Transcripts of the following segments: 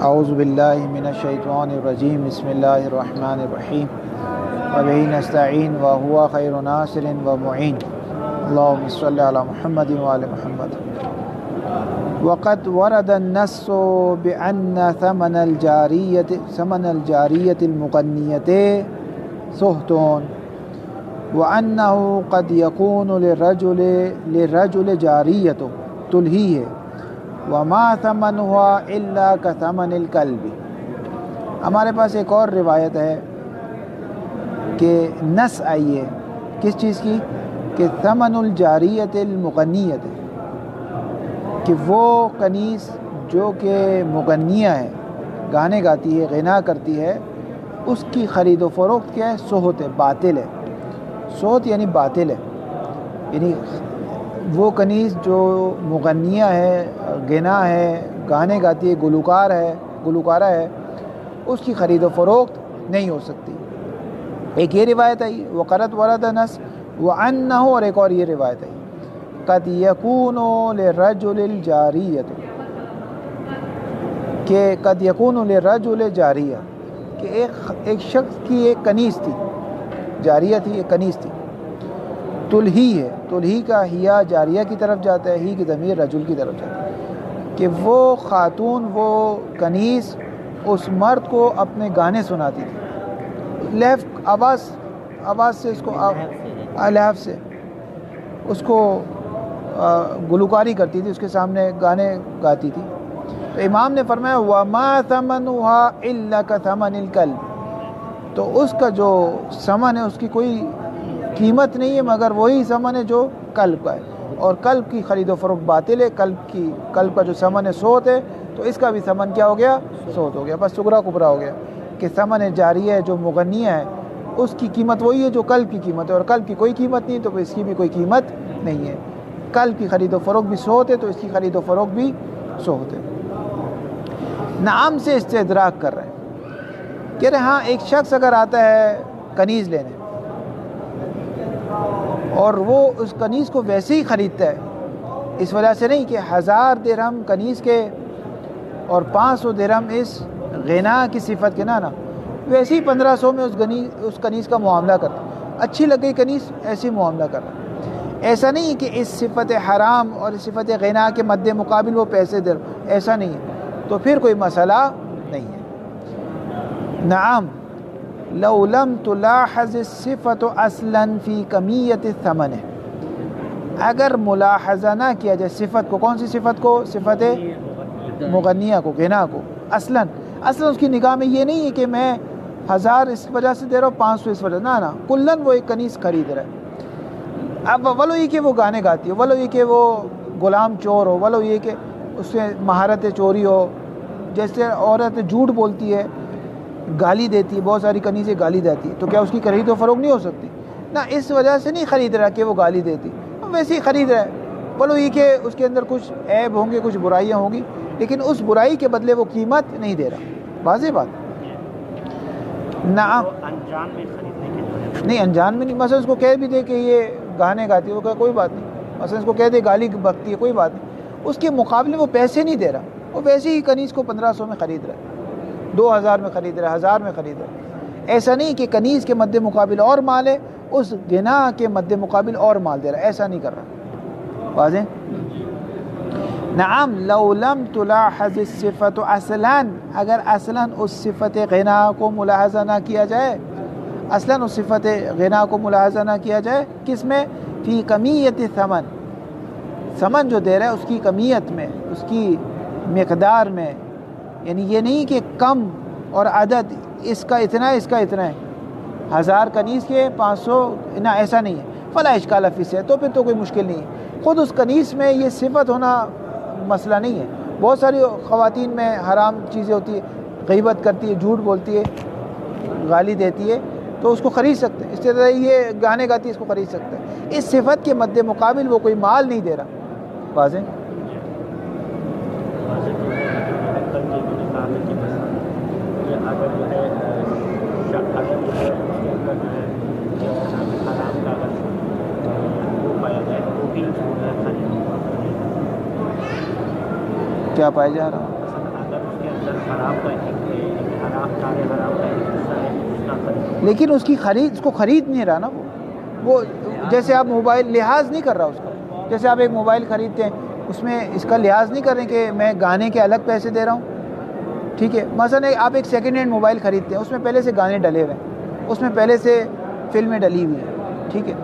اعوذ باللہ من الشیطان الرجیم بسم اللہ الرحمن الرحیم وبہ نستعین وہو خیر ناصر ومعین اللہم صل علی محمد وآل محمد. وقد ورد النص بأن ثمن الجاریة المغنیة سہت وأنه قد يكون للرجل جاریة تلہیہ وما ثمنها الا كثمن الكلب. ہمارے پاس ایک اور روایت ہے کہ نص آئی ہے کس چیز کی کہ ثمن الجاریۃ المغنیۃ، کہ وہ کنیز جو کہ مغنیہ ہے، گانے گاتی ہے، غنا کرتی ہے، اس کی خرید و فروخت کیا ہے؟ سہت ہے، باطل ہے. سہت یعنی باطل ہے، یعنی وہ کنیز جو مغنیہ ہے، غنا ہے، گانے گاتی ہے، گلوکارہ ہے، اس کی خرید و فروخت نہیں ہو سکتی. ایک یہ روایت آئی وقد ورد نص وانہ، اور ایک اور یہ روایت آئی قد یکون للرجل الجاریۃ، کہ قد یکون للرجل جاریہ، کہ ایک شخص کی ایک کنیز تھی، جاریہ تھی، ایک کنیز تھی. تلہی ہے، تلہی کا ہیا جاریہ کی طرف جاتا ہے، ہی کی ضمیر رجل کی طرف جاتا ہے، کہ وہ خاتون، وہ کنیز اس مرد کو اپنے گانے سناتی تھی، لہو آواز سے، اس کو لہو سے اس کو گلوکاری کرتی تھی، اس کے سامنے گانے گاتی تھی. تو امام نے فرمایا وما ثمنها الا كثمن الكلب، تو اس کا جو ثمن ہے اس کی کوئی قیمت نہیں ہے مگر وہی ثمن ہے جو کلب کا ہے، اور کلب کی خرید و فروخت باطل ہے. کلب کا جو ثمن ہے سوت ہے، تو اس کا بھی ثمن کیا ہو گیا؟ سوت ہو گیا. بس صغرا کبرا ہو گیا کہ ثمن جاریہ ہے جو مغنیہ ہے، اس کی قیمت وہی ہے جو کلب کی قیمت ہے، اور کلب کی کوئی قیمت نہیں، تو اس کی بھی کوئی قیمت نہیں ہے. کلب کی خرید و فروخت بھی سوت ہے، تو اس کی خرید و فروخت بھی سوت ہے. نعم سے استدراک کر رہے ہیں، کہہ رہے ہاں ایک شخص اگر آتا ہے کنیز لینے اور وہ اس کنیز کو ویسے ہی خریدتا ہے، اس وجہ سے نہیں کہ 1000 درہم کنیز کے اور 500 درہم اس غنا کی صفت کے، نا ویسے ہی 1500 میں اس کنیز کا معاملہ کرتا. اچھی لگ گئی کنیز، ایسے ہی معاملہ کر رہا. ایسا نہیں کہ اس صفت حرام اور اس صفت غنا کے مد مقابل وہ پیسے دے رہا، ایسا نہیں ہے، تو پھر کوئی مسئلہ نہیں ہے. نعم لو لم تلاحظ الصفت اصلا فی کمیت الثمن، اگر ملاحظہ نہ کیا جائے صفت کو، کون سی صفت کو؟ صفت مغنیہ کو، غنا کو. اصلا اس کی نگاہ میں یہ نہیں ہے کہ میں 1000 اس وجہ سے دے رہا ہوں، 500 اس وجہ، نہ کلن وہ ایک کنیز خرید رہا ہے. اب ولو یہ کہ وہ گانے گاتی ہو، ولو یہ کہ وہ غلام چور ہو، ولو یہ کہ اس سے مہارت چوری ہو، جیسے عورت جھوٹ بولتی ہے، گالی دیتی ہے، بہت ساری کنیزیں گالی دیتی ہے، تو کیا اس کی خرید و فروخت نہیں ہو سکتی؟ نہ، اس وجہ سے نہیں خرید رہا کہ وہ گالی دیتی، ویسے ہی خرید رہا ہے. بولو یہ کہ اس کے اندر کچھ عیب ہوں گے، کچھ برائیاں ہوں گی، لیکن اس برائی کے بدلے وہ قیمت نہیں دے رہا. واضح بات. نعم انجان میں خریدنے کے نہیں، انجان میں نہیں. مثلا اس کو کہہ بھی دے کہ یہ گانے گاتی ہے، وہ کہے کوئی بات نہیں. مثلا اس کو کہہ دے گالی بکتی ہے، کوئی بات نہیں. اس کے مقابلے وہ پیسے نہیں دے رہا، وہ ویسے ہی کنیز کو 1500 میں خرید رہا ہے، 2000 میں خرید رہا ہے، 1000 میں خرید رہا ہے. ایسا نہیں کہ کنیز کے مد مقابل اور مال ہے، اس غنا کے مد مقابل اور مال دے رہا ہے، ایسا نہیں کر رہا. واضح. نعم لو لم تلاحظ الصفت اصلا، اگر اصلا اس صفت غنا کو ملاحظہ نہ کیا جائے، اصلا اس صفت غنا کو ملاحظہ نہ کیا جائے، کس میں؟ فی کمیت ثمن، ثمن جو دے رہا ہے اس کی کمیت میں، اس کی مقدار میں. یعنی یہ نہیں کہ کم اور عدد، اس کا اتنا ہے، اس کا اتنا ہے، 1000 کنیز کے 500، نہ ایسا نہیں ہے. فلا اشکال فی سے، تو پھر تو کوئی مشکل نہیں ہے. خود اس کنیز میں یہ صفت ہونا مسئلہ نہیں ہے. بہت ساری خواتین میں حرام چیزیں ہوتی ہے، غیبت کرتی ہے، جھوٹ بولتی ہے، گالی دیتی ہے، تو اس کو خرید سکتے ہیں. اس طرح یہ گانے گاتی ہے، اس کو خرید سکتے ہیں. اس صفت کے مد مقابل وہ کوئی مال نہیں دے رہا. واضح. کیا پایا جا رہا؟ اگر اس کے اندر خراب لیکن اس کو خرید نہیں رہا نا وہ جیسے آپ موبائل لحاظ نہیں کر رہا اس کا. جیسے آپ ایک موبائل خریدتے ہیں اس میں اس کا لحاظ نہیں کر رہے کہ میں گانے کے الگ پیسے دے رہا ہوں, ٹھیک ہے. مثلا آپ ایک سیکنڈ ہینڈ موبائل خریدتے ہیں, اس میں پہلے سے گانے ڈلے ہوئے ہیں, اس میں پہلے سے فلمیں ڈلی ہوئی ہیں, ٹھیک ہے.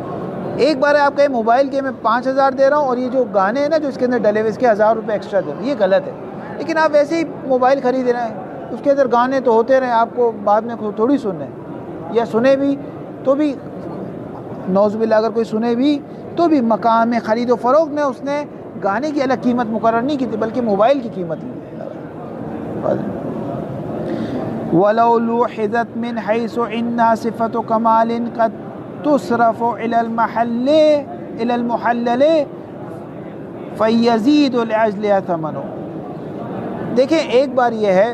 ایک بار آپ کہیں موبائل کے میں 5,000 دے رہا ہوں اور یہ جو گانے ہیں نا جو اس کے اندر ڈلے ہوئے اس کے 1,000 روپے ایکسٹرا دے رہا ہوں, یہ غلط ہے. لیکن آپ ویسے ہی موبائل خرید رہے ہیں, اس کے اندر گانے تو ہوتے رہے, آپ کو بعد میں تھوڑی سننے ہیں, یا سنے بھی تو بھی نعوذ باللہ اگر کوئی سنے بھی تو بھی مقام خرید و فروخت میں اس نے گانے کی الگ قیمت مقرر نہیں کی تھی بلکہ موبائل کی قیمت لی. وَلَوْ لُوحِظَتْ مِنْ حَيْثُ إِنَّا صِفَةُ كَمَالٍ قَدْ تُصْرَفُ إِلَى الْمُحَلَّلِ فَيَزِيدُ لِأَجْلِهَا ثَمَنُ. دیکھیں ایک بار یہ ہے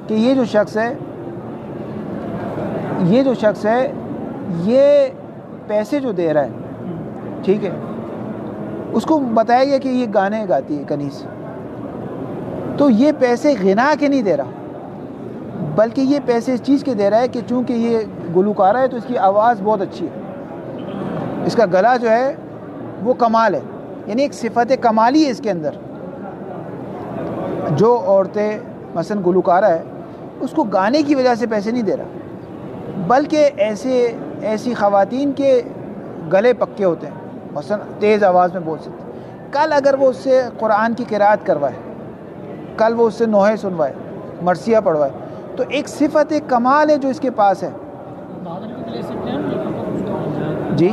کہ یہ جو شخص ہے یہ پیسے جو دے رہا ہے, ٹھیک ہے, اس کو بتایا گیا کہ یہ گانے گاتی ہے کنیز, تو یہ پیسے غنا کے نہیں دے رہا بلکہ یہ پیسے اس چیز کے دے رہا ہے کہ چونکہ یہ گلوکارہ ہے تو اس کی آواز بہت اچھی ہے, اس کا گلا جو ہے وہ کمال ہے, یعنی ایک صفت کمالی ہے اس کے اندر. جو عورتیں مثلا گلوکارہ ہے اس کو گانے کی وجہ سے پیسے نہیں دے رہا بلکہ ایسی خواتین کے گلے پکے ہوتے ہیں, مثلا تیز آواز میں بول سکتے. کل اگر وہ اس سے قرآن کی قرات کروائے, کل وہ اس سے نوحے سنوائے, مرثیہ پڑھوائے, تو ایک صفت کمال ہے جو اس کے پاس ہے. جی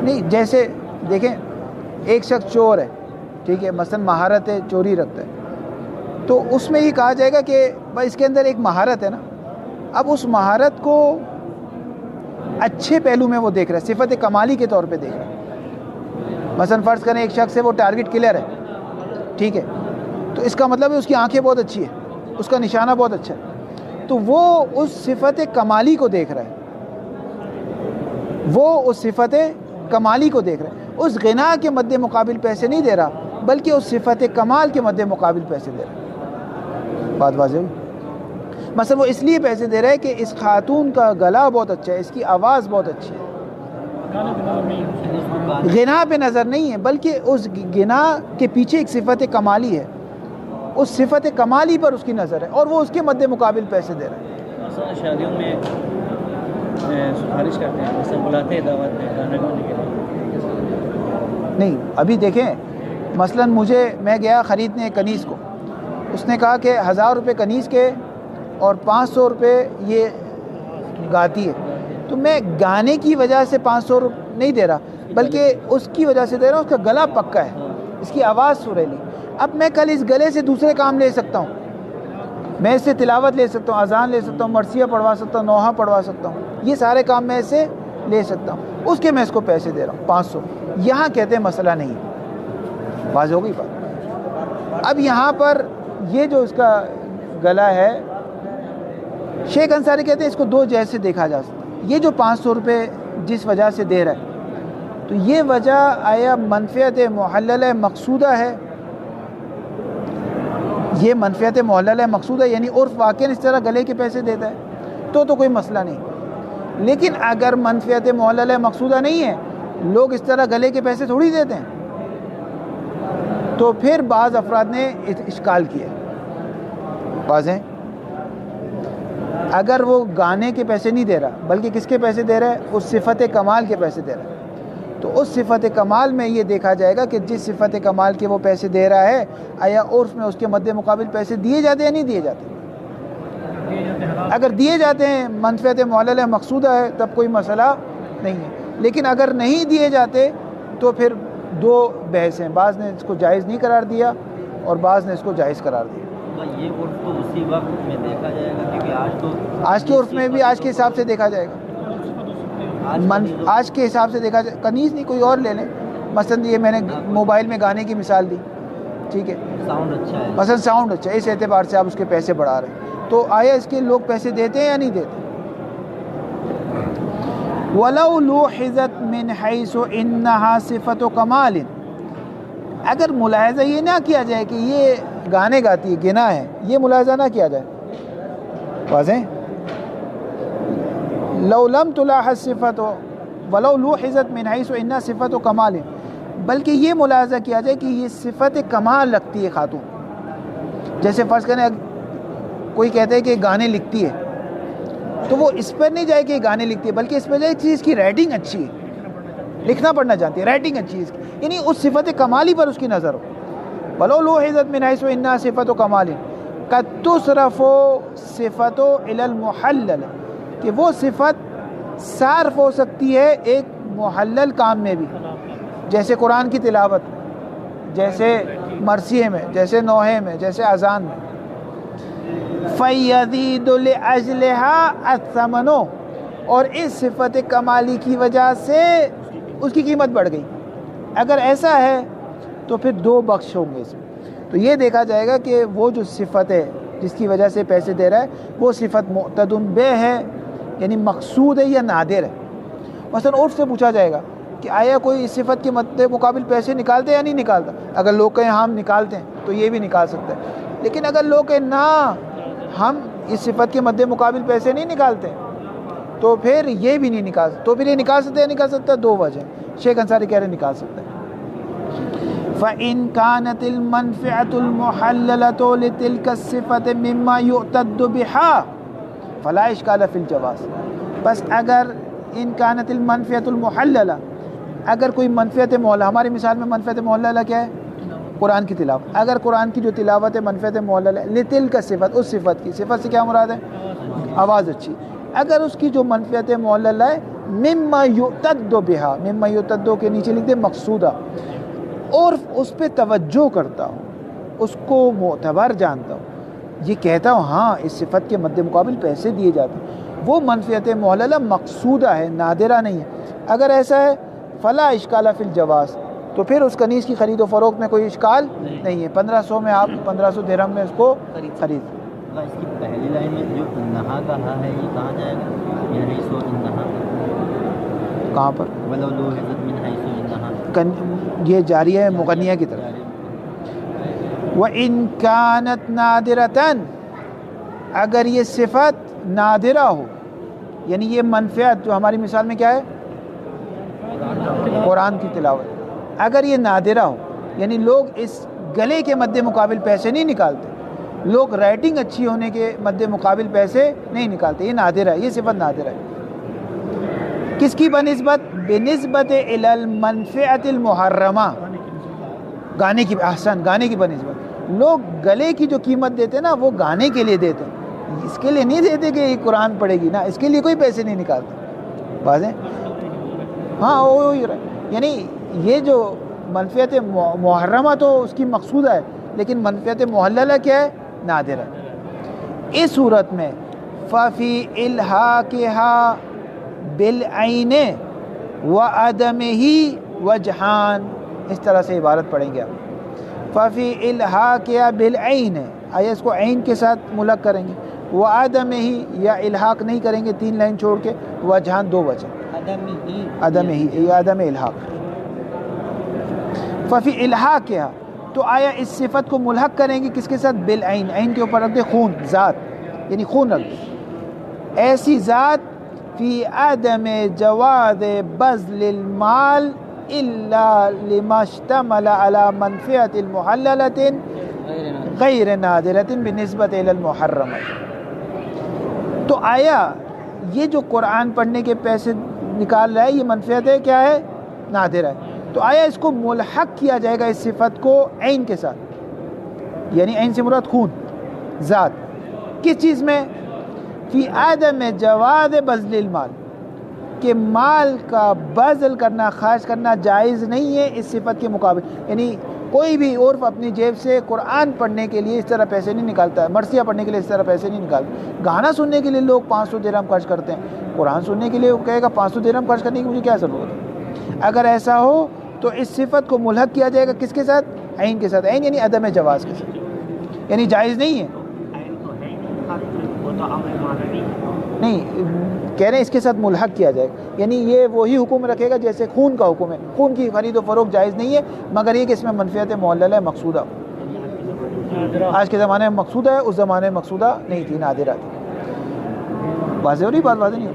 نہیں, جیسے دیکھیں ایک شخص چور ہے, ٹھیک ہے, مثلا مہارت ہے, چوری رکھتا ہے, تو اس میں یہ کہا جائے گا کہ بھائی اس کے اندر ایک مہارت ہے نا. اب اس مہارت کو اچھے پہلو میں وہ دیکھ رہا ہے, صفت کمالی کے طور پہ دیکھ رہا ہے. مثلا فرض کریں ایک شخص ہے وہ ٹارگٹ کلر ہے, ٹھیک ہے, تو اس کا مطلب ہے اس کی آنکھیں بہت اچھی ہے, اس کا نشانہ بہت اچھا ہے, تو وہ اس صفت کمالی کو دیکھ رہا ہے, وہ اس صفت کمالی کو دیکھ رہا ہے. اس غنا کے مد مقابل پیسے نہیں دے رہا بلکہ اس صفت کمال کے مد مقابل پیسے دے رہا ہے. بات واضح ہوئی. مثلا وہ اس لیے پیسے دے رہا ہے کہ اس خاتون کا گلا بہت اچھا ہے, اس کی آواز بہت اچھی ہے, غنا پہ نظر نہیں ہے بلکہ اس غنا کے پیچھے ایک صفت کمالی ہے, اس صفت کمالی پر اس کی نظر ہے اور وہ اس کے مد مقابل پیسے دے رہا ہے. شادیوں میں سفارش کرتے ہیں, مثلا بلاتے ہیں دعوت میں گانا گانے کے لیے. نہیں, ابھی دیکھیں مثلا میں گیا خریدنے کنیز کو, اس نے کہا کہ 1,000 روپے کنیز کے اور 500 روپے یہ گاتی ہے, تو میں گانے کی وجہ سے 500 روپے نہیں دے رہا بلکہ اس کی وجہ سے دے رہا ہوں, اس کا گلا پکا ہے, اس کی آواز سریلی. اب میں کل اس گلے سے دوسرے کام لے سکتا ہوں, میں اس سے تلاوت لے سکتا ہوں, اذان لے سکتا ہوں, مرثیہ پڑھوا سکتا ہوں, نوحہ پڑھوا سکتا ہوں, یہ سارے کام میں اس سے لے سکتا ہوں, اس کے میں اس کو پیسے دے رہا ہوں 500. یہاں کہتے ہیں مسئلہ نہیں ہے. واضح ہو گئی بات. اب یہاں پر یہ جو اس کا گلا ہے, شیخ انصاری کہتے ہیں اس کو دو جہت سے دیکھا جا سکتا ہے. یہ جو 500 روپے جس وجہ سے دے رہا ہے تو یہ وجہ آیا منفعت محللہ مقصودہ ہے, یہ منفعت محللہ مقصودہ یعنی عرف واقعاً اس طرح گلے کے پیسے دیتا ہے تو کوئی مسئلہ نہیں. لیکن اگر منفعت محللہ مقصودہ نہیں ہے, لوگ اس طرح گلے کے پیسے تھوڑی دیتے ہیں, تو پھر بعض افراد نے اشکال کیا. واضح, اگر وہ گانے کے پیسے نہیں دے رہا بلکہ کس کے پیسے دے رہا ہے, اس صفت کمال کے پیسے دے رہا ہے, تو اس صفت کمال میں یہ دیکھا جائے گا کہ جس صفت کمال کے وہ پیسے دے رہا ہے آیا عرف میں اس کے مد مقابل پیسے دیے جاتے ہیں یا نہیں دیے جاتے. اگر دیے جاتے ہیں منفعت معللہ مقصودہ ہے تب کوئی مسئلہ نہیں ہے, لیکن اگر نہیں دیے جاتے تو پھر دو بحث ہیں, بعض نے اس کو جائز نہیں قرار دیا اور بعض نے اس کو جائز قرار دیا. یہ عرف تو اسی وقت میں دیکھا جائے گا کیونکہ آج کے عرف میں بھی آج کے حساب سے دیکھا جائے گا, آج کے حساب سے دیکھا جائے. کنیز نہیں, کوئی اور لے لیں. مثلا یہ میں نے موبائل میں گانے کی مثال دی, ٹھیک ہے, ساؤنڈ اچھا ہے, مثلا ساؤنڈ اچھا ہے, اس اعتبار سے آپ اس کے پیسے بڑھا رہے ہیں, تو آیا اس کے لوگ پیسے دیتے ہیں یا نہیں دیتے. وَلَوْ لُوحِظَتْ مِنْ حَيْثُ إِنَّهَا صِفَةُ كَمَالٍ, اگر ملاحظہ یہ نہ کیا جائے کہ یہ گانے گاتی ہے, گنا ہے, یہ ملاحظہ نہ کیا جائے واضح؟ لو لم تلاحظ صفت ولو لوحظت من حیث انہا صفت و کمال، بلکہ یہ ملاحظہ کیا جائے کہ یہ صفت کمال رکھتی ہے خاتون. جیسے فرض کریں کوئی کہتے ہے کہ گانے لکھتی ہے، تو وہ اس پر نہیں جائے کہ گانے لکھتی ہے، بلکہ اس پر جائے کہ اس کی رائٹنگ اچھی ہے، لکھنا پڑھنا جانتی ہے، رائٹنگ اچھی ہے اس کی، یعنی اس صفت کمالی پر اس کی نظر ہو. ولو لوحظت من حیث انہا صفت و کمال قد تصرف صفت الی المحلل، کہ وہ صفت صارف ہو سکتی ہے ایک محلل کام میں بھی، جیسے قرآن کی تلاوت، جیسے مرثیے میں، جیسے نوحے میں، جیسے اذان میں. فَيَزِيدُ لِأَجْلِهَا الثَّمَنُ، اور اس صفت کمالی کی وجہ سے اس کی قیمت بڑھ گئی. اگر ایسا ہے تو پھر دو بخش ہوں گے اس میں. تو یہ دیکھا جائے گا کہ وہ جو صفت ہے جس کی وجہ سے پیسے دے رہا ہے وہ صفت معتد بہ ہے، یعنی مقصود ہے یا نادر ہے. مثلا عرف سے پوچھا جائے گا کہ آیا کوئی اس صفت کے مقابل پیسے نکالتے یا نہیں نکالتا؟ اگر لوگ کہیں ہم نکالتے ہیں تو یہ بھی نکال سکتا ہے. لیکن اگر لوگ کہیں نہ ہم اس صفت کے مد مقابل پیسے نہیں نکالتے تو پھر یہ بھی نہیں نکال سکتے. تو پھر یہ نکال سکتے ہیں نکال سکتا ہے؟ دو وجہ. شیخ انصاری کہہ رہے نکال سکتا ہے. فَإِن كَانَتِ الْمَنْفِعَةُ الْمُحَلَّلَةُ لِتِلْكَ الصِّفَةِ مِمَّا يُعْتَدُّ بِهَا فَلَا إِشْكَالَ فِي الْجَوَازِ. بس اگر ان كانت المنفعۃ المحللہ، اگر کوئی منفعت معللہ، ہماری مثال میں منفعت معللہ کیا ہے؟ قرآن کی تلاوت. اگر قرآن کی جو تلاوت ہے منفعت معللہ ہے، لتلک صفت، اس صفت کی، صفت سے کیا مراد ہے؟ آواز اچھی. اگر اس کی جو منفعت معللہ ہے مما یعتد بہا، مما یعتد کے نیچے لکھ دے مقصودہ، اور اس پہ توجہ کرتا ہوں، اس کو معتبر جانتا ہوں، یہ کہتا ہوں ہاں اس صفت کے مد مقابل پیسے دیے جاتے ہیں، وہ منفعت معللہ مقصودہ ہے، نادرہ نہیں ہے. اگر ایسا ہے فلا اشکال فی الجواز، تو پھر اس کنیز کی خرید و فروخت میں کوئی اشکال نہیں ہے. 1500 میں آپ 1500 درہم میں اس کو خرید. اس کی پہلی لائن میں جو انہا کہا ہے یہ کہاں جائے گا؟ من حیث انہا کہاں پر؟ ولو لوحظت من حیث انہا، یہ جاری ہے مغنیہ کی طرف. وَإِن كَانَتْ نَادِرَةً، اگر یہ صفت نادرہ ہو، یعنی یہ منفعت جو ہماری مثال میں کیا ہے؟ قرآن کی تلاوت. اگر یہ نادرہ ہو، یعنی لوگ اس گلے کے مد مقابل پیسے نہیں نکالتے، لوگ رائٹنگ اچھی ہونے کے مد مقابل پیسے نہیں نکالتے، یہ نادرہ ہے، یہ صفت نادرہ ہے. کس کی بنسبت؟ بنسبت الی المنفعۃ المحرمہ، گانے کی، احسن، گانے کی بنسبت. لوگ گلے کی جو قیمت دیتے ہیں نا وہ گانے کے لیے دیتے ہیں، اس کے لیے نہیں دیتے کہ یہ قرآن پڑھے گی، نا اس کے لیے کوئی پیسے نہیں نکالتے. واضح؟ ہاں وہی رہا. یعنی یہ جو منفعت محرمہ تو اس کی مقصودہ ہے، لیکن منفعت محللہ کیا ہے؟ نادر ہے. اس صورت میں ففی الحاقها بالعین وعدمہ وجہان، اس طرح سے عبارت پڑھیں گے آپ. ففی الحاقها بالعین، آیا اس کو عین کے ساتھ ملحق کریں گے، وعدمہ یا الحاق نہیں کریں گے، 3 لائن چھوڑ کے، وجہان 2 وجہ، عدم ہی یا عدم الحاق. ففی الحاقها، تو آیا اس صفت کو ملحق کریں گے کس کے ساتھ؟ بالعین، عین کے اوپر رکھ دے خون، ذات، یعنی خون رکھ دے. ایسی ذات فی عدم جواز بذل المال الا لما اشتمل على منفعة المحللة غیر نادرة بنسبت الى المحرمة. تو آیا یہ جو قرآن پڑھنے کے پیسے نکال رہا ہے یہ منفعت ہے، کیا ہے؟ نادر ہے. تو آیا اس کو ملحق کیا جائے گا اس صفت کو عین کے ساتھ، یعنی عین سے مراد خون، ذات، کس چیز میں؟ فی عدم جواز بذل المال، کہ مال کا بذل کرنا، خرچ کرنا جائز نہیں ہے اس صفت کے مقابل. یعنی کوئی بھی عرف اپنی جیب سے قرآن پڑھنے کے لیے اس طرح پیسے نہیں نکالتا ہے، مرثیہ پڑھنے کے لیے اس طرح پیسے نہیں نکالتا. گانا سننے کے لیے لوگ 500 درہم خرچ کرتے ہیں، قرآن سننے کے لیے وہ کہے گا 500 درہم خرچ کرنے کی مجھے کیا ضرورت ہے. اگر ایسا ہو تو اس صفت کو ملحق کیا جائے گا کس کے ساتھ؟ عین کے ساتھ. عین یعنی عدم جواز کے ساتھ، یعنی جائز نہیں ہے. نہیں کہہ رہے ہیں اس کے ساتھ ملحق کیا جائے گا، یعنی یہ وہی حکم رکھے گا جیسے خون کا حکم ہے. خون کی خرید و فروخت جائز نہیں ہے، مگر یہ کہ اس میں منفعت معللہ مقصودہ. آج کے زمانے میں مقصودہ ہے، اس زمانے میں مقصودہ نہیں تھی، نادرہ تھی. واضح ہو رہی بات؟ واضح نہیں ہو؟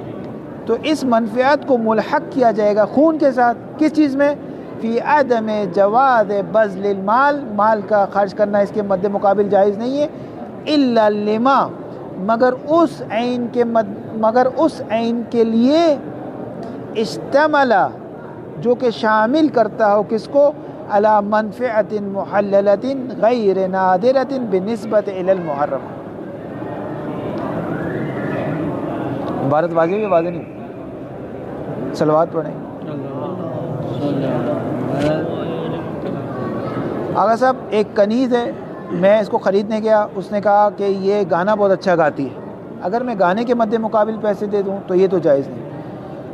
تو اس منفعت کو ملحق کیا جائے گا خون کے ساتھ. کس چیز میں؟ فی عدم جواز بذل المال، مال کا خرچ کرنا اس کے مد مقابل جائز نہیں ہے. الا لما، مگر اس عین کے لیے اشتمل، جو کہ شامل کرتا ہو کس کو؟ علی منفعت محللۃ غیر نادرۃ بنسبت الی المحرم. عبارت واضح ہے؟ واضح نہیں؟ صلوات پڑھیں. آغا صاحب ایک کنیز ہے، میں اس کو خریدنے گیا، اس نے کہا کہ یہ گانا بہت اچھا گاتی ہے. اگر میں گانے کے مد مقابل پیسے دے دوں تو یہ تو جائز نہیں.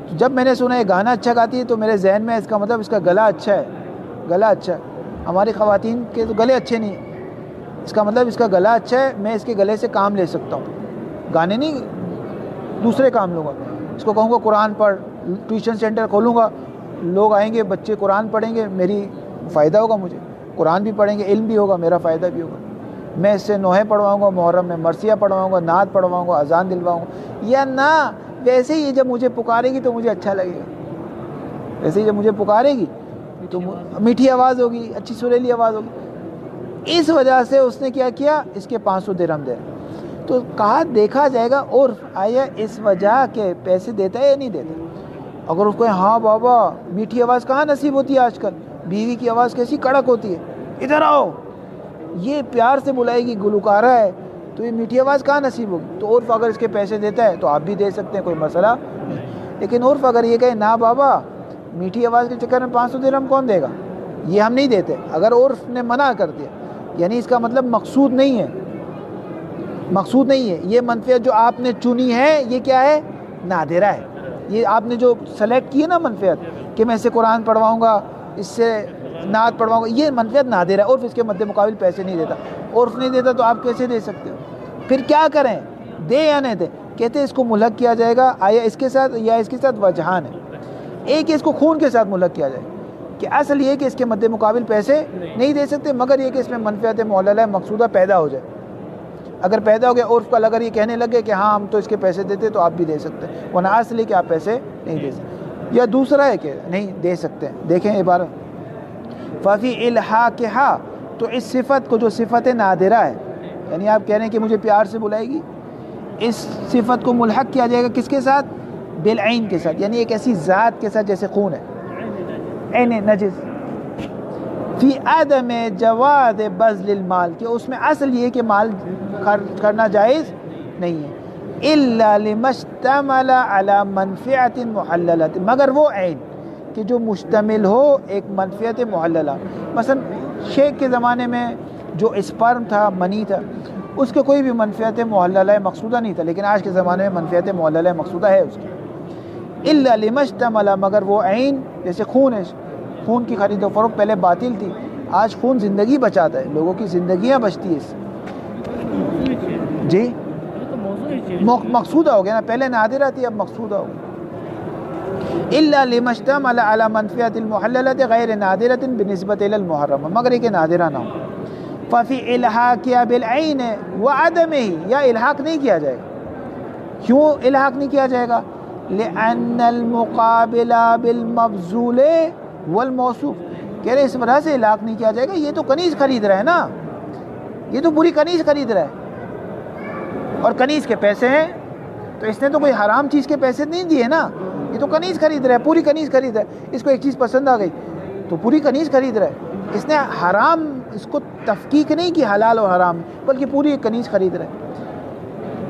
تو جب میں نے سنا یہ گانا اچھا گاتی ہے تو میرے ذہن میں اس کا مطلب اس کا گلا اچھا ہے. گلا اچھا ہے. ہماری خواتین کے تو گلے اچھے نہیں ہیں. اس کا مطلب اس کا گلا اچھا ہے، میں اس کے گلے سے کام لے سکتا ہوں. گانے نہیں، دوسرے کام لوں گا. اس کو کہوں گا قرآن پڑھ، ٹیوشن سینٹر کھولوں گا، لوگ آئیں گے، بچے قرآن پڑھیں گے، میری فائدہ ہوگا. مجھے قرآن بھی پڑھیں گے، علم بھی ہوگا، میرا فائدہ بھی ہوگا. میں اس سے نوحے پڑھواؤں گا، محرم میں مرثیہ پڑھواؤں گا، نعت پڑھواؤں گا، اذان دلواؤں گا. یا نہ ویسے ہی جب مجھے پکارے گی تو مجھے اچھا لگے گا. ویسے ہی جب مجھے پکارے گی تو میٹھی آواز ہوگی، اچھی سریلی آواز ہوگی. اس وجہ سے اس نے کیا کیا؟ اس کے 500 درہم دے. تو کہا دیکھا جائے گا اور آیا اس وجہ کے پیسے دیتا ہے یا نہیں دیتا. اگر اس کو ہاں بابا میٹھی آواز کہاں نصیب ہوتی ہے آج کل، بیوی کی آواز کیسی کڑک ہوتی ہے، ادھر آؤ، یہ پیار سے بلائے گی، گلوکارہ ہے، تو یہ میٹھی آواز کہاں نصیب ہوگی. تو عرف اگر اس کے پیسے دیتا ہے تو آپ بھی دے سکتے ہیں، کوئی مسئلہ نہیں. لیکن عرف اگر یہ کہے نہ بابا میٹھی آواز کے چکر میں 500 درہم کون دے گا، یہ ہم نہیں دیتے، اگر عرف نے منع کر دیا، یعنی اس کا مطلب مقصود نہیں ہے. مقصود نہیں ہے یہ منفعت جو آپ نے چنی ہے، یہ کیا ہے؟ نادرہ ہے. یہ آپ نے جو سلیکٹ کی ہے نا منفعت کہ میں اس سے قرآن پڑھواؤں گا، اس سے نعت پڑھواؤں گا، یہ منفعت نادر ہے. عرف اس کے مد مقابل پیسے نہیں دیتا. عرف نہیں دیتا تو آپ کیسے دے سکتے ہو؟ پھر کیا کریں، دے یا نہیں دے؟ کہتے ہیں اس کو ملحق کیا جائے گا. آیا اس کے ساتھ یا اس کے ساتھ وجہان ہے. ایک اس کو خون کے ساتھ ملحق کیا جائے کہ اصل یہ کہ اس کے مد مقابل پیسے نہیں دے سکتے، مگر یہ کہ اس میں منفعت معللہ مقصودہ پیدا ہو جائے. اگر پیدا ہو گیا عرف کا، اگر یہ کہنے لگے کہ ہاں ہم تو اس کے پیسے دیتے تو آپ بھی دے سکتے ہیں، ورنہ اصل کہ آپ پیسے نہیں دے سکتے. یا دوسرا ہے کہ نہیں دے سکتے. دیکھیں عبارت ففی الحاقہا، تو اس صفت کو جو صفت نادرہ ہے، یعنی آپ کہہ رہے ہیں کہ مجھے پیار سے بلائے گی، اس صفت کو ملحق کیا جائے گا کس کے ساتھ؟ بالعین کے ساتھ، یعنی ایک ایسی ذات کے ساتھ جیسے خون ہے، عین نجس. فی عدم جواز بذل المال، کہ اس میں اصل یہ کہ مال خرچ کرنا جائز نہیں ہے. الا لما اشتمل علی منفعت محللۃ، مگر وہ عین کہ جو مشتمل ہو ایک منفعت محللہ. مثلا شیخ کے زمانے میں جو اسپرم تھا، منی تھا، اس کے کوئی بھی منفعت محللہ مقصودہ نہیں تھا، لیکن آج کے زمانے میں منفعت محللہ مقصودہ ہے اس کی. الا لما اشتمل، مگر وہ عین جیسے خون ہے، خون کی خرید و فروخت پہلے باطل تھی، آج خون زندگی بچاتا ہے، لوگوں کی زندگیاں بچتی ہے اس سے. جی مقصودہ ہو گیا نا، پہلے نادرہ تھی اب مقصودہ ہو گیا. الا لما اشتمل علی منفعت المحللۃ غیر نادرۃ بنسبت الی المحرم، مگر یہ کہ نادرہ نہ ہو. ففی الحاق بالعین وعدمہ، یا الحاق نہیں کیا جائے گا. کیوں الحاق نہیں کیا جائے گا؟ لأن المقابل بالمبذول والموصوف، کہہ رہے اس وجہ سے الحاق نہیں کیا جائے گا، یہ تو کنیز خرید رہا ہے نا، یہ تو پوری کنیز خرید رہا ہے، اور کنیز کے پیسے ہیں، تو اس نے تو کوئی حرام چیز کے پیسے نہیں دیے نا، یہ تو کنیز خرید رہا ہے، پوری کنیز خرید رہا ہے. اس کو ایک چیز پسند آ گئی تو پوری کنیز خرید رہا ہے. اس نے حرام، اس کو تفکیک نہیں کی حلال اور حرام، بلکہ پوری ایک کنیز خرید رہا ہے.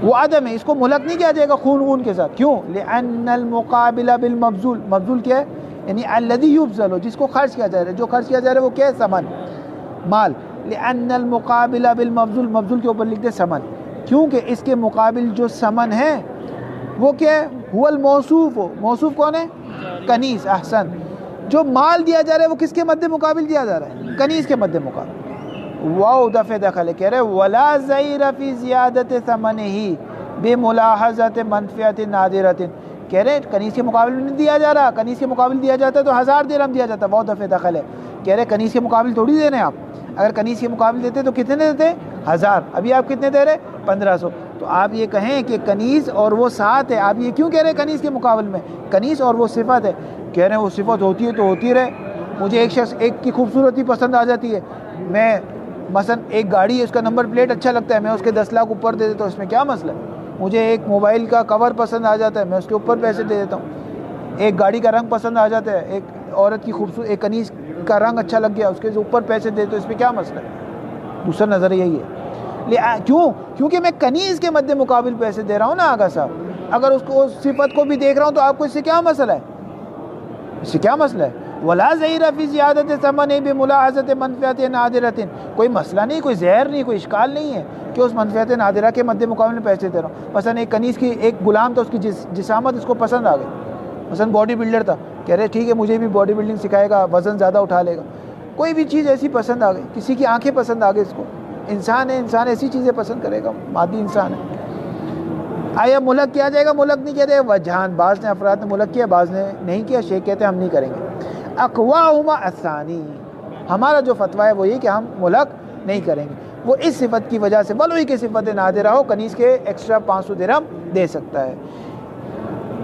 وہ عدم ہے، اس کو ملحق نہیں کیا جائے گا خون کے ساتھ. کیوں؟ لأن المقابل بالمبذول، مبذول کیا ہے؟ یعنی الذی یبذل، جس کو خرچ کیا جا رہا ہے، جو خرچ کیا جا رہا ہے وہ کیا ہے؟ ثمن، مال. لأن المقابل بالمبذول، مبذول کے اوپر لکھتے ثمن، کیونکہ اس کے مقابل جو ثمن ہے وہ کیا ہے؟ هو الموصوف، موصوف کون ہے؟ کنیز. احسن، جو مال دیا جا رہا ہے وہ کس کے مد مقابل دیا جا رہا ہے؟ کنیز کے مد مقابل. واو دفع دخل، کہہ رہے ولا زیر فی زیادت ثمنہ بملاحظۃ منفعت نادرۃ، کہہ رہے کنیز کے مقابل میں نہیں دیا جا رہا، کنیز کے مقابل دیا جاتا تو 1000 درہم دیا جاتا. واو دفع دخل ہے، کہہ رہے کنیز کے مقابل تھوڑی دے رہے ہیں آپ، اگر کنیز کے مقابل دیتے تو کتنے دیتے؟ 1000. ابھی آپ کتنے دے رہے؟ 1500. تو آپ یہ کہیں کہ کنیز اور وہ ساتھ ہے، آپ یہ کیوں کہہ رہے ہیں کنیز کے مقابل میں؟ کنیز اور وہ صفت ہے، کہہ رہے ہیں وہ صفت ہوتی ہے تو ہوتی رہے. مجھے ایک شخص ایک کی خوبصورتی پسند آ جاتی ہے، میں مثلا ایک گاڑی ہے اس کا نمبر پلیٹ اچھا لگتا ہے، میں اس کے 10 لاکھ اوپر دے دیتا ہوں، اس میں کیا مسئلہ ہے؟ مجھے ایک موبائل کا کور پسند آ جاتا ہے، میں اس کے اوپر پیسے دے دیتا ہوں. ایک گاڑی کا رنگ پسند آ جاتا ہے، ایک عورت کی خوبصورت ایک کنیز کا رنگ اچھا لگ گیا، اس کے اوپر پیسے دے دیتا ہوں، اس میں کیا مسئلہ ہے؟ دوسرا نظر یہی ہے. کیونکہ میں کنیز کے مد مقابل پیسے دے رہا ہوں نا آغا صاحب. اگر اس کو صفت کو بھی دیکھ رہا ہوں تو آپ کو اس سے کیا مسئلہ ہے؟ اس سے کیا مسئلہ ہے؟ ولا زہیر فی زیادت ثمن بملاحظۃ منفعت نادرۃ، کوئی مسئلہ نہیں، کوئی زہر نہیں، کوئی اشکال نہیں ہے کہ اس منفعت نادرہ کے مد مقابل میں پیسے دے رہا ہوں. مثلا ایک کنیز کی ایک غلام تھا، اس کی جسامت اس کو پسند آ گئی، مثلا باڈی بلڈر تھا، کہہ رہے ٹھیک ہے مجھے بھی باڈی بلڈنگ سکھائے گا، وزن زیادہ اٹھا لے گا. کوئی بھی چیز ایسی پسند آ گئی، کسی کی آنکھیں پسند آ گئی، اس کو انسان ہے، انسان ایسی چیزیں پسند کرے گا، مادی انسان ہے. آیا ملک کیا جائے گا؟ ملک نہیں کہتے، وجہان بعض نے افراد نے ملک کیا، بعض نے نہیں کیا. شیخ کہتے ہیں ہم نہیں کریں گے. اقواہما الثانی، ہمارا جو فتویٰ ہے وہ یہ کہ ہم ملک نہیں کریں گے. وہ اس صفت کی وجہ سے بلوئی کی صفت نادرہ ہو، کنیز کے ایکسٹرا 500 درہم دے سکتا ہے.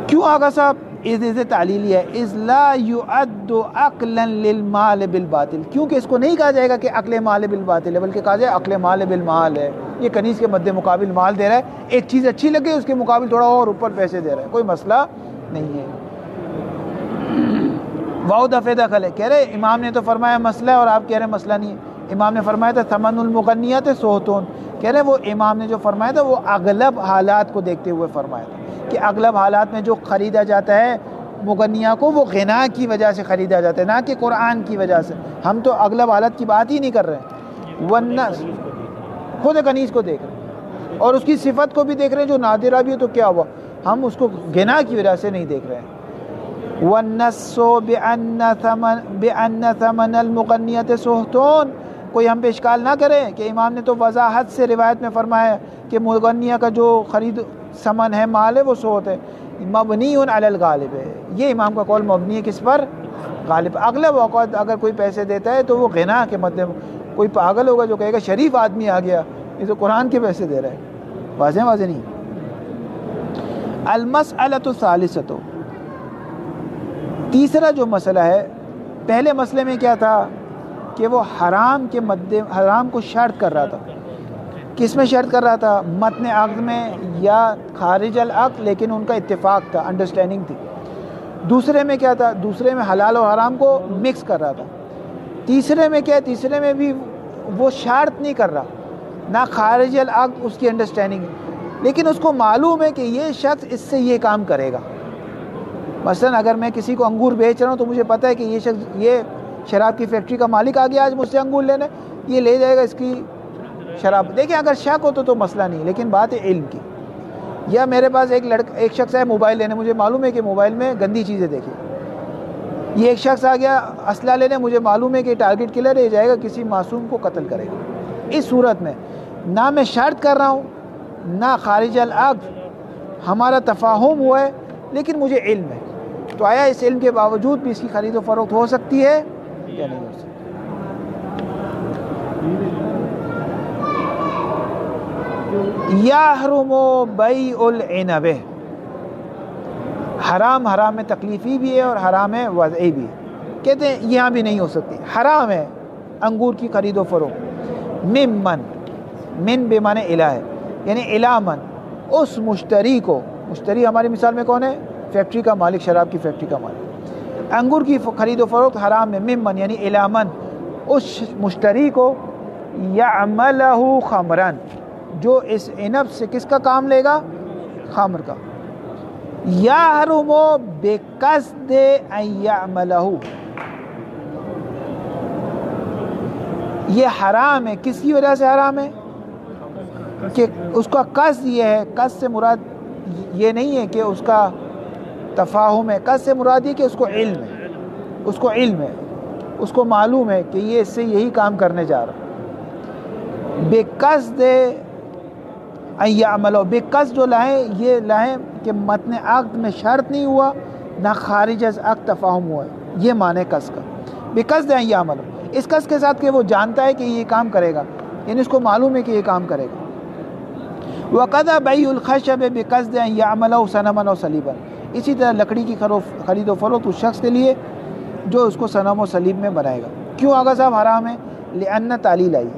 کیوں آقا صاحب؟ اس تعلیلی ہے، اذ لا یعد عقلا للمال بالباطل، کیونکہ اس کو نہیں کہا جائے گا کہ عقل مال بالباطل ہے، بلکہ کہا جائے عقل مال بالمال ہے. یہ کنیز کے مد مقابل مال دے رہا ہے، ایک چیز اچھی لگے اس کے مقابل تھوڑا اور اوپر پیسے دے رہا ہے، کوئی مسئلہ نہیں ہے. واؤ دفع دخل ہے، کہہ رہے امام نے تو فرمایا مسئلہ ہے اور آپ کہہ رہے مسئلہ نہیں ہے. امام نے فرمایا تھا ثمن المغنیات سہتون، کہہ رہے وہ امام نے جو فرمایا تھا وہ اغلب حالات کو دیکھتے ہوئے فرمایا تھا کہ اغلب حالات میں جو خریدا جاتا ہے مغنیہ کو وہ غنا کی وجہ سے خریدا جاتا ہے، نہ کہ قرآن کی وجہ سے. ہم تو اغلب حالت کی بات ہی نہیں کر رہے ہیں. والنس، خود کنیز کو دیکھ رہے ہیں اور اس کی صفت کو بھی دیکھ رہے ہیں جو نادرہ بھی ہے، تو کیا ہوا؟ ہم اس کو غنا کی وجہ سے نہیں دیکھ رہے ہیں. والنص بأن ثمن المغنیۃ سہتون، کوئی ہم پہ اشکال نہ کرے کہ امام نے تو وضاحت سے روایت میں فرمایا کہ مغنیہ کا جو خرید ثمن ہے، مال ہے، وہ سہت ہے. مبنی علی الغالب ہے، یہ امام کا قول مبنی ہے کس پر؟ غالب. اغلب اوقات اگر کوئی پیسے دیتا ہے تو وہ غنا کے مد، کوئی پاگل ہوگا جو کہے گا شریف آدمی آ گیا یہ تو قرآن کے پیسے دے رہا ہے. واضح نہیں. المسألۃ الثالثۃ، تیسرا جو مسئلہ ہے، پہلے مسئلے میں کیا تھا کہ وہ حرام کو شرط کر رہا تھا. کس میں شرط کر رہا تھا؟ متن عقد میں یا خارج العقد، لیکن ان کا اتفاق تھا، انڈرسٹینڈنگ تھی. دوسرے میں کیا تھا؟ دوسرے میں حلال و حرام کو مکس کر رہا تھا. تیسرے میں کیا؟ تیسرے میں بھی وہ شرط نہیں کر رہا، نہ خارج العقد اس کی انڈرسٹینڈنگ ہے، لیکن اس کو معلوم ہے کہ یہ شخص اس سے یہ کام کرے گا. مثلا اگر میں کسی کو انگور بیچ رہا ہوں تو مجھے پتہ ہے کہ یہ شخص، یہ شراب کی فیکٹری کا مالک آ گیا آج مجھ سے انگور لینے، یہ لے جائے گا اس کی شراب. دیکھیں اگر شک ہو تو مسئلہ نہیں، لیکن بات ہے علم کی. یا میرے پاس ایک شخص ہے موبائل لینے، مجھے معلوم ہے کہ موبائل میں گندی چیزیں دیکھیں. یہ ایک شخص آ گیا اسلحہ لینے، مجھے معلوم ہے کہ ٹارگٹ کلر ہے، جائے گا کسی معصوم کو قتل کرے گا. اس صورت میں نہ میں شرط کر رہا ہوں نہ خارج العقد، ہمارا تفاہم ہوا ہے، لیکن مجھے علم ہے. تو آیا اس علم کے باوجود بھی اس کی خرید و فروخت ہو سکتی ہے یا نہیں ہو سکتی؟ یحرم بیع العنب، حرام میں تکلیفی بھی ہے اور حرام ہے وضعی بھی ہے. کہتے ہیں یہاں بھی نہیں ہو سکتی. حرام ہے انگور کی خرید و فروخت، من بے معنی الہ ہے، یعنی الہ من، اس مشتری کو، مشتری ہماری مثال میں کون ہے؟ فیکٹری کا مالک، شراب کی فیکٹری کا مالک. انگور کی خرید و فروخت حرام ہے، ممن یعنی الہ من، اس مشتری کو، یعملہ خمرن، جو اس عنب سے کس کا کام لے گا؟ خمر کا. یحرم بقصد ان یعملہ، یہ حرام ہے. کس کی وجہ سے حرام ہے؟ کہ اس کا قصد یہ ہے. قصد سے مراد یہ نہیں ہے کہ اس کا تفاہم ہے، قصد سے مراد یہ کہ اس کو علم ہے، اس کو علم ہے، اس کو معلوم ہے کہ یہ اس سے یہی کام کرنے جا رہا. بقصد ان یعملہ، بقصد جو لائیں یہ لائیں کہ متن عقد میں شرط نہیں ہوا نہ خارج از عقد تفاہم ہوا ہے، یہ معنی قصد کا. بقصد ان یعملہ، اس قصد کے ساتھ کہ وہ جانتا ہے کہ یہ کام کرے گا، یعنی اس کو معلوم ہے کہ یہ کام کرے گا. وَقَذَا بَيْعُ الْخَشَبِ بِقَصْدِ أَنْ يَعْمَلَهُ صَنَمًا أَوْ صَلِيبًا، اسی طرح لکڑی کی خرید و فروخت اس شخص کے لیے جو اس کو صنم و صلیب میں بنائے گا. کیوں آغا صاحب حرام ہے؟ لِأَنَّ تعلیل آئی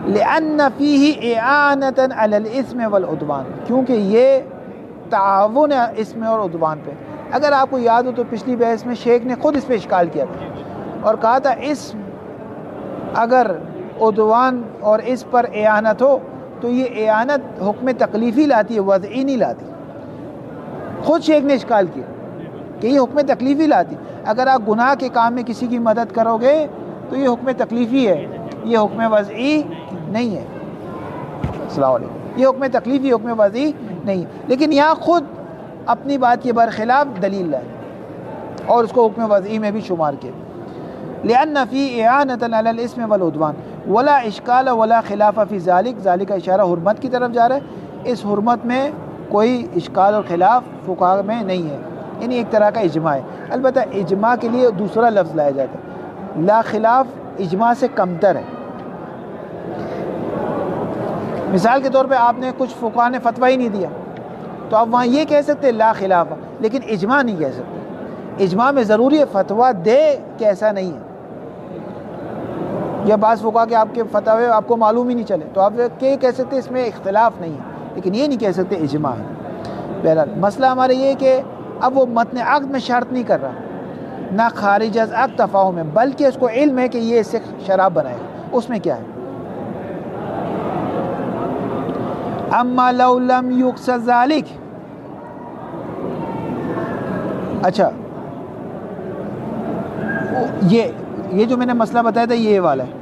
لِأَنَّ فِيهِ إِعَانَةً عَلَى الْإِثْمِ وَالْعُدْوَانِ، کیونکہ یہ تعاون ہے اسم اور عدوان پہ. اگر آپ کو یاد ہو تو پچھلی بحث میں شیخ نے خود اس پہ اشکال کیا تھا اور کہا تھا اسم اگر عدوان اور اس پر اعانت ہو تو یہ اعانت حکم تکلیفی لاتی ہے، وضعی نہیں لاتی. خود شیخ نے اشکال کیا کہ یہ حکم تکلیفی لاتی. اگر آپ گناہ کے کام میں کسی کی مدد کرو گے تو یہ حکم تکلیفی ہے، یہ حکم وضعی نہیں ہے. السلام علیکم. یہ حکم تکلیفی حکم وضعی نہیں، لیکن یہاں خود اپنی بات کے برخلاف دلیل لائے اور اس کو حکم وضعی میں بھی شمار کیا. لِأَنَّ فِي إِعَانَةً عَلَى الْإِثْمِ وَالْعُدْوَانِ وَلَا إِشْكَالَ وَلَا خِلَافَ فِي ذَلِكَ، ذَلِكَ اشارہ حرمت کی طرف جا رہا ہے. اس حرمت میں کوئی اشکال اور خلاف فقہا میں نہیں ہے، یعنی ایک طرح کا اجماع ہے. البتہ اجماع کے لیے دوسرا لفظ لایا جاتا ہے، لا خلاف اجماع سے کمتر ہے. مثال کے طور پہ آپ نے کچھ فقہا نے فتویٰ ہی نہیں دیا تو آپ وہاں یہ کہہ سکتے لا خلاف، لیکن اجماع نہیں کہہ سکتے. اجماع میں ضروری ہے فتویٰ دے کہ ایسا نہیں ہے. یا بعض فقہا کہ آپ کے فتوے آپ کو معلوم ہی نہیں چلے تو آپ کہہ سکتے اس میں اختلاف نہیں ہے، لیکن یہ نہیں کہہ سکتے اجماع ہے. بہرحال مسئلہ ہمارا یہ ہے کہ اب وہ متن عقد میں شرط نہیں کر رہا، نہ خارج از عقد تفاہم ہے، بلکہ اس کو علم ہے کہ یہ اس سے شراب بنائے گا. اس میں کیا ہے؟ اما لو لم یقصد ذالک، اچھا یہ جو میں نے مسئلہ بتایا تھا یہ والا ہے.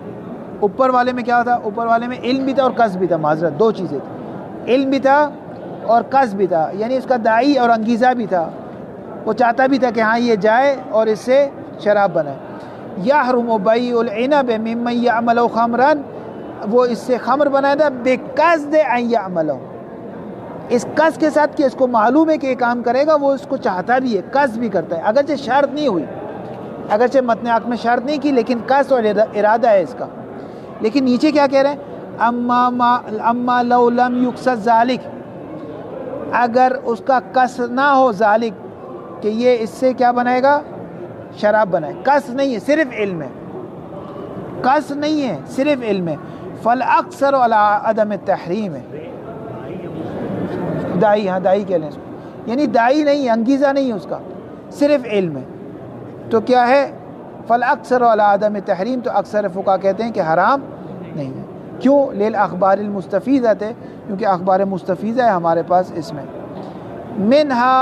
اوپر والے میں کیا تھا؟ اوپر والے میں علم بھی تھا اور قصد بھی تھا. معذرت، دو چیزیں تھیں، علم بھی تھا اور قصد بھی تھا، یعنی اس کا داعی اور انگیزہ بھی تھا. وہ چاہتا بھی تھا کہ ہاں یہ جائے اور اس سے شراب بنائے. یحرم بیع العنب ممن یعمل خمرا، وہ اس سے خمر بنایا تھا بقصد ان یعمل، اس قصد کے ساتھ کہ اس کو معلوم ہے کہ یہ کام کرے گا، وہ اس کو چاہتا بھی ہے، قصد بھی کرتا ہے، اگرچہ شرط نہیں ہوئی، اگرچہ متن عقد میں شرط نہیں کی، لیکن قصد اور ارادہ ہے اس کا. لیکن نیچے کیا کہہ رہے ہیں؟ اما لو لم یقصد ذالک، اگر اس کا قصد نہ ہو ذالک کہ یہ اس سے کیا بنائے گا؟ شراب بنائے. قصد نہیں ہے، صرف علم ہے. قصد نہیں ہے، صرف علم ہے. فالاکثر علی عدم التحریم ہے. داعی، ہاں داعی کہہ لیں اس کو، یعنی داعی نہیں، انگیزہ نہیں ہے اس کا، صرف علم ہے. تو کیا ہے؟ فالاکثر علی عدم التحریم، تو اکثر فقہا کہتے ہیں کہ حرام نہیں ہے. کیوں؟ للاخبار المستفیضہ ہے، کیونکہ اخبار مستفیضہ ہے ہمارے پاس اس میں. منہا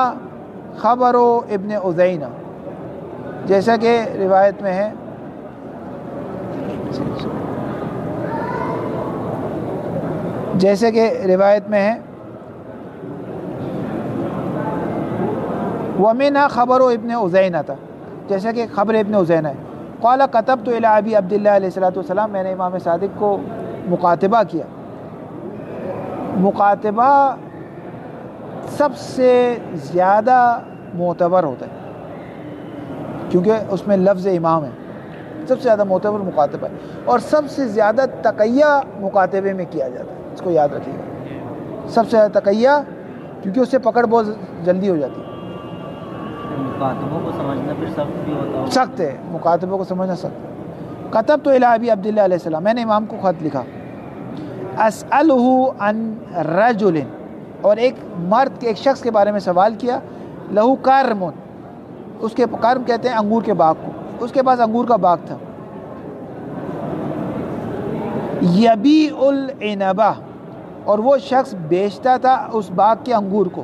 خبر ابن عزینہ، جیسا کہ روایت میں ہے، جیسے کہ روایت میں ہے، وَمِنْهَا خَبَرُ ابن عزینہ تھا، جیسا کہ خبر ابن عزینہ ہے. قال كتبت الى ابی عبداللہ علیہ الصلوۃ والسلام، میں نے امام صادق کو مکاتبہ کیا. مکاتبہ سب سے زیادہ معتبر ہوتا ہے کیونکہ اس میں لفظ امام ہے، سب سے زیادہ معتبر مکاتبہ ہے، اور سب سے زیادہ تقیہ مکاتبے میں کیا جاتا ہے. اس کو یاد رکھیے گا، سب سے زیادہ تقیہ، کیونکہ اس سے پکڑ بہت جلدی ہو جاتی ہے. مکاتبوں کو سمجھنا پھر سخت بھی ہوتا ہے، سخت ہے، مکاتبوں کو سمجھنا سخت ہے. کتبت الی ابی عبداللہ علیہ السلام، میں نے امام کو خط لکھا، اسألہ عن رجل، اور ایک مرد کے، ایک شخص کے بارے میں سوال کیا، لہو کرم، اس کے کرم کہتے ہیں انگور کے باغ کو، اس کے پاس انگور کا باغ تھا. یبیع العنبہ، اور وہ شخص بیچتا تھا اس باغ کے انگور کو،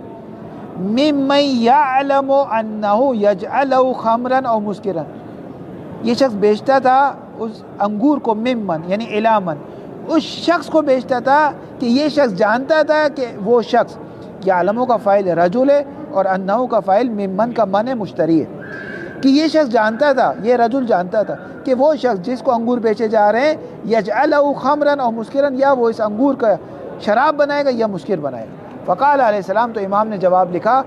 ممن یعلم انہ یجعلہ خمرا او مسکرا، یہ شخص بیچتا تھا اس انگور کو، ممن یعنی علامن، اس شخص کو بیچتا تھا کہ یہ شخص جانتا تھا کہ وہ شخص، یعلمو کا فاعل رجل ہے اور انہو کا فاعل ممن کا من مشتری ہے، کہ یہ شخص جانتا تھا، یہ رجل جانتا تھا کہ وہ شخص جس کو انگور بیچے جا رہے ہیں، یجعلہ خمرا او مسکرا، یا وہ اس انگور کا شراب بنائے گا یا مسکر بنائے گا. فقال علیہ السلام، تو امام نے جواب لکھا،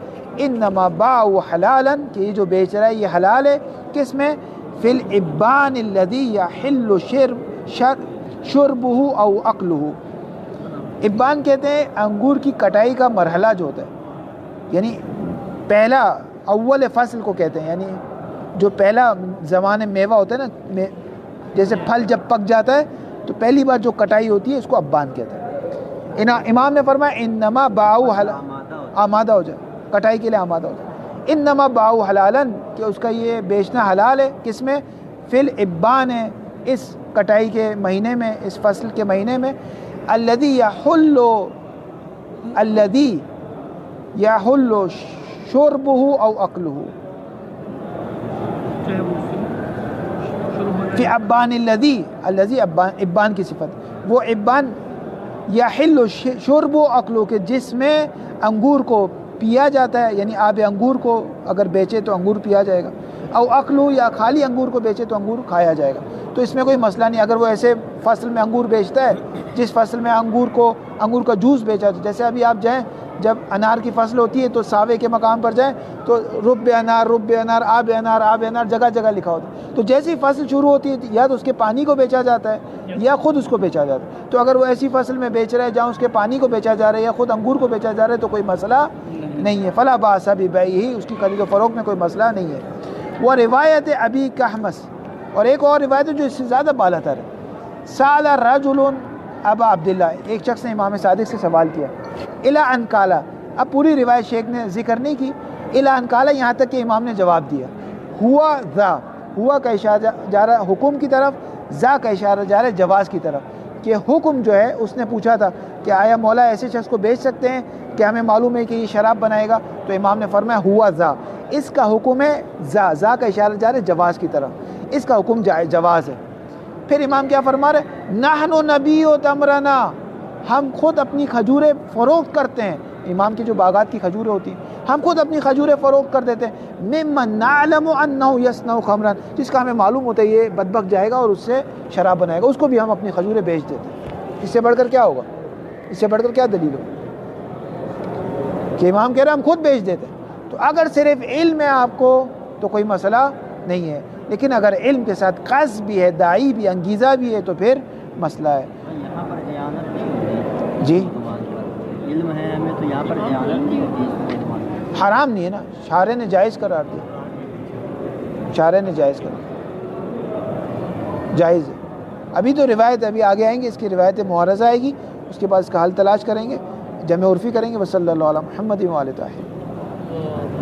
انما باع حلالا، کہ یہ جو بیچ رہا ہے یہ حلال ہے. کس میں؟ فی الابان الذی یحل شربہ او اکلہ، ابان کہتے ہیں انگور کی کٹائی کا مرحلہ جو ہوتا ہے، یعنی پہلا اول فصل کو کہتے ہیں، یعنی جو پہلا زمانے میوہ ہوتا ہے نا، جیسے پھل جب پک جاتا ہے تو پہلی بار جو کٹائی ہوتی ہے اس کو ابان کہتے ہیں۔ امام نے فرمایا انما باؤ آمادہ ہو جائے، کٹائی کے لیے آمادہ ہو جائے۔ انما باؤ حلالن، کہ اس کا یہ بیچنا حلال ہے، کس میں؟ فی الابان ہے، اس کٹائی کے مہینے میں، اس فصل کے مہینے میں۔ الذی یحل شربہ او اکلہ، فی ابان الذی ابان کی صفت، وہ ابان یحل شرب و اکلو، کہ جس میں انگور کو پیا جاتا ہے، یعنی آب انگور کو اگر بیچے تو انگور پیا جائے گا، او اکلو یا خالی انگور کو بیچے تو انگور کھایا جائے گا۔ تو اس میں کوئی مسئلہ نہیں اگر وہ ایسے فصل میں انگور بیچتا ہے جس فصل میں انگور کا جوس بیچا، جیسے ابھی آپ جائیں جب انار کی فصل ہوتی ہے تو ساوے کے مقام پر جائیں تو رب انار آب انار جگہ جگہ لکھا ہوتا ہے۔ تو جیسی فصل شروع ہوتی ہے یا تو اس کے پانی کو بیچا جاتا ہے یا خود اس کو بیچا جاتا ہے۔ تو اگر وہ ایسی فصل میں بیچ رہا ہے جہاں اس کے پانی کو بیچا جا رہا ہے یا خود انگور کو بیچا جا رہا ہے تو کوئی مسئلہ نہیں ہے، فلا باس ببیعہ، اس کی خرید و فروخت میں کوئی مسئلہ نہیں ہے۔ وہ روایت ابی کحمس، اور ایک اور روایت ہے جو اس سے زیادہ بالا تر ہے، سأل رجل ابا عبداللہ، ایک شخص نے امام صادق سے سوال کیا، الی ان قال، اب پوری روایت شیخ نے ذکر نہیں کی، الی ان قال یہاں تک کہ امام نے جواب دیا، ہوا ذا، ہوا کا اشارہ جا رہا حکم کی طرف، ذا کا اشارہ جا رہا ہے جواز کی طرف، کہ حکم جو ہے اس نے پوچھا تھا کہ آیا مولا ایسے شخص کو بیچ سکتے ہیں کہ ہمیں معلوم ہے کہ یہ شراب بنائے گا؟ تو امام نے فرمایا ہوا ذا، اس کا حکم ہے ذا کا اشارہ جا رہا ہے جواز کی طرف، اس کا حکم جواز ہے۔ پھر امام کیا فرما رہے؟ نحن نبیع تمرنا، ہم خود اپنی کھجوریں فروخت کرتے ہیں، امام کی جو باغات کی کھجوریں ہوتی ہیں ہم خود اپنی کھجوریں فروخت کر دیتے ہیں، ممن نعلم انہ یصنع خمرا، جس کا ہمیں معلوم ہوتا ہے یہ بدبخت جائے گا اور اس سے شراب بنائے گا، اس کو بھی ہم اپنی کھجوریں بیچ دیتے ہیں۔ اس سے بڑھ کر کیا ہوگا؟ اس سے بڑھ کر کیا دلیل ہو کہ امام کہہ رہے ہیں ہم خود بیچ دیتے ہیں۔ تو اگر صرف علم ہے آپ کو تو کوئی مسئلہ نہیں ہے، لیکن اگر علم کے ساتھ قصد بھی ہے، داعی بھی، انگیزہ بھی ہے تو پھر مسئلہ ہے۔ یہاں پر اعانت نہیں ہوتی جی، علم ہے ہمیں تو یہاں پر اعانت نہیں ہوتی، حرام نہیں ہے نا، شارع نے جائز قرار دیا، شارع نے جائز قرار جائز ہے۔ ابھی تو روایت ابھی آگے آئیں گے، اس کی روایت معارضہ آئے گی، اس کے بعد اس کا حل تلاش کریں گے، جمع عرفی کریں گے۔ وصلی اللہ علی محمد و آلہ طاہرین۔